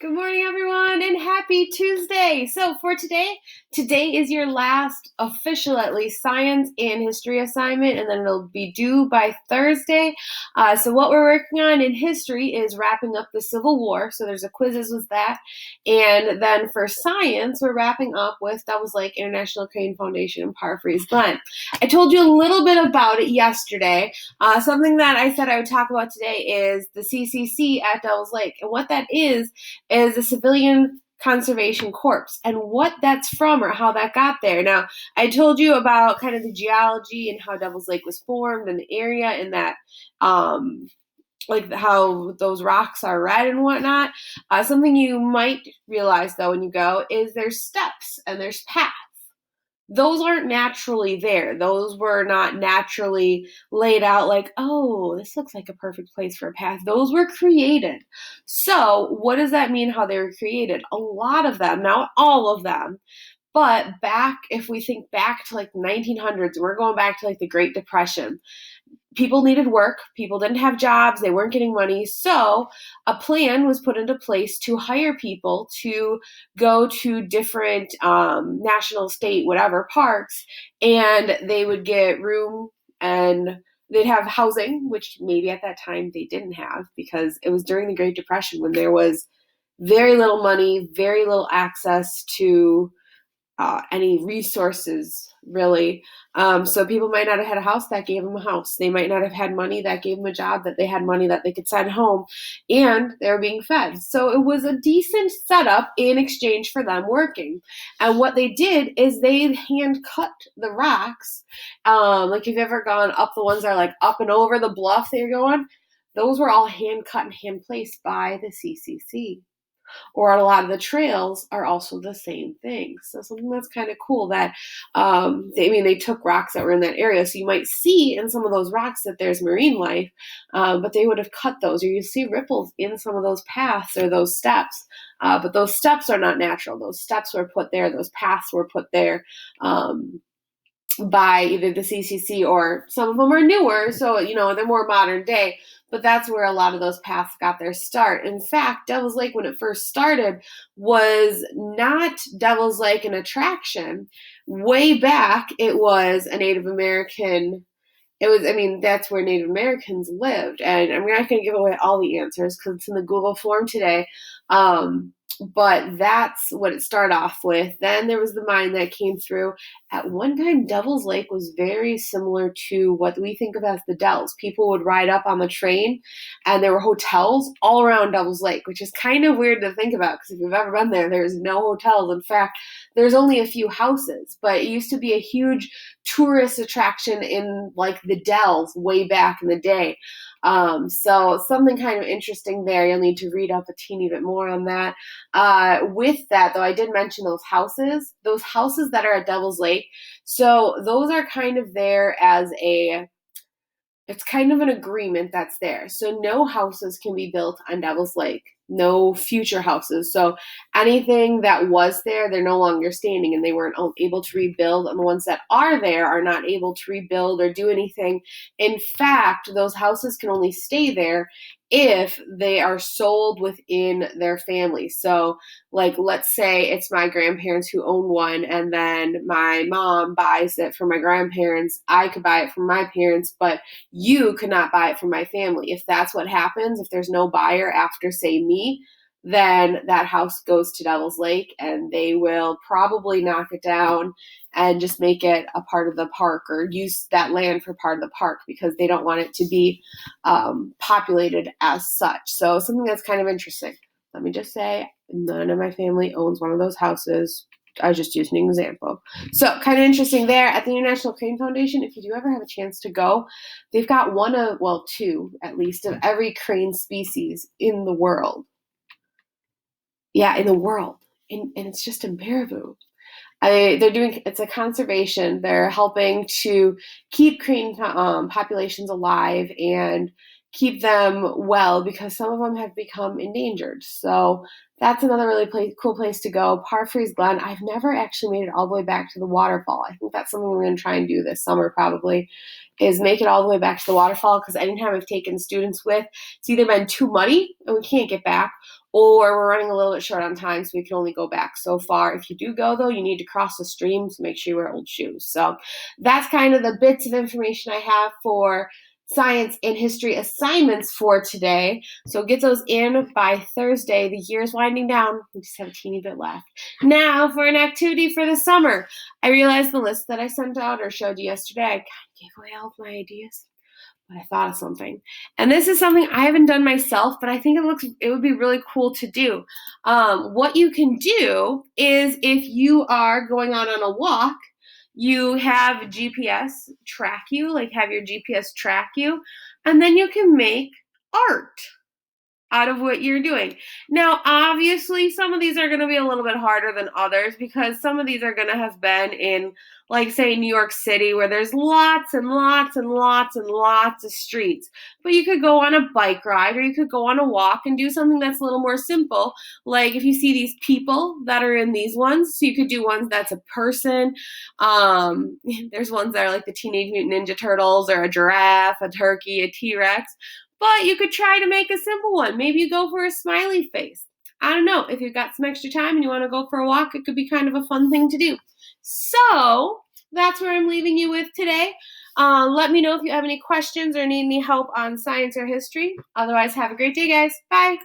Good morning, everyone, and happy Tuesday. So, for today is your last official, at least, science and history assignment, and then it'll be due by Thursday. So, what we're working on in history is wrapping up the Civil War. So, there's a quizzes with that. And then for science, we're wrapping up with Devils Lake International Crane Foundation and Parfrey's Glen. I told you a little bit about it yesterday. Something that I said I would talk about today is the CCC at Devils Lake. And what that is a civilian conservation corps and what that's from or how that got there. Now, I told you about kind of the geology and how Devil's Lake was formed and the area and that like how those rocks are red and whatnot. Something you might realize though when you go is there's steps and there's paths. Those aren't naturally there. Those were not naturally laid out like, oh, this looks like a perfect place for a path. Those were created. So, what does that mean how they were created? A lot of them, not all of them, but if we think back to like the 1900s, we're going back to like the Great Depression. People needed work, people didn't have jobs, they weren't getting money. So, a plan was put into place to hire people to go to different national, state, whatever parks, and they would get room and they'd have housing, which maybe at that time they didn't have because it was during the Great Depression when there was very little money, very little access to any resources, really. So people might not have had a house that gave them a house. They might not have had money that gave them a job, that they had money that they could send home, and they were being fed. So it was a decent setup in exchange for them working. And what they did is they hand cut the rocks. Like if you've ever gone up the ones that are like up and over the bluff that you're going, those were all hand cut and hand placed by the CCC, or a lot of the trails are also the same thing. So something that's kind of cool that they took rocks that were in that area. So you might see in some of those rocks that there's marine life, but they would have cut those, or you see ripples in some of those paths or those steps. But those steps are not natural. Those steps were put there. Those paths were put there. By either the CCC, or some of them are newer, so they're more modern day, but that's where a lot of those paths got their start. In fact, Devil's Lake, when it first started, was not Devil's Lake an attraction. Way back, it was a Native American. That's where Native Americans lived, and I'm not going to give away all the answers because it's in the Google form today. But that's what it started off with. Then there was the mine that came through. At one time, Devil's Lake was very similar to what we think of as the Dells. People would ride up on the train, and there were hotels all around Devil's Lake, which is kind of weird to think about because if you've ever been there, there's no hotels. In fact, there's only a few houses, but it used to be a huge tourist attraction in like the Dells way back in the day. So something kind of interesting there. You'll need to read up a teeny bit more on that. With that, though, I did mention those houses that are at Devil's Lake. So those are kind of there as it's kind of an agreement that's there. So no houses can be built on Devil's Lake, no future houses. So anything that was there, they're no longer standing and they weren't able to rebuild. And the ones that are there are not able to rebuild or do anything. In fact, those houses can only stay there if they are sold within their family. So, like, let's say it's my grandparents who own one, and then my mom buys it from my grandparents. I could buy it from my parents, but you could not buy it from my family. If that's what happens, if there's no buyer after, say, me, then that house goes to Devil's Lake and they will probably knock it down and just make it a part of the park or use that land for part of the park because they don't want it to be populated as such. So something that's kind of interesting. Let me just say, none of my family owns one of those houses. I was just using an example. So kind of interesting there at the International Crane Foundation. If you do ever have a chance to go, they've got two at least of every crane species in the world. Yeah, in the world. And it's just in Baraboo. It's a conservation. They're helping to keep crane populations alive and keep them well because some of them have become endangered. So that's another really cool place to go. Parfrey's Glen. I've never actually made it all the way back to the waterfall. I think that's something we're going to try and do this summer probably, is make it all the way back to the waterfall because anytime I've taken students with, it's either been too muddy and we can't get back, or we're running a little bit short on time, so we can only go back so far. If you do go, though, you need to cross the stream, so make sure you wear old shoes. So that's kind of the bits of information I have for science and history assignments for today. So get those in by Thursday. The year's winding down. We just have a teeny bit left. Now for an activity for the summer. I realized the list that I sent out or showed you yesterday, I kind of gave away all of my ideas, but I thought of something. And this is something I haven't done myself, but I think it would be really cool to do. What you can do is, if you are going on a walk, you have GPS track you, like have your GPS track you, and then you can make art out of what you're doing. Now, obviously, some of these are going to be a little bit harder than others, because some of these are going to have been in, like, say, New York City, where there's lots and lots and lots and lots of streets. But you could go on a bike ride, or you could go on a walk and do something that's a little more simple. Like if you see these people that are in these ones, so you could do ones that's a person. There's ones that are like the Teenage Mutant Ninja Turtles, or a giraffe, a turkey, a T-Rex. But you could try to make a simple one. Maybe you go for a smiley face. I don't know. If you've got some extra time and you want to go for a walk, it could be kind of a fun thing to do. So that's where I'm leaving you with today. Let me know if you have any questions or need any help on science or history. Otherwise, have a great day, guys. Bye.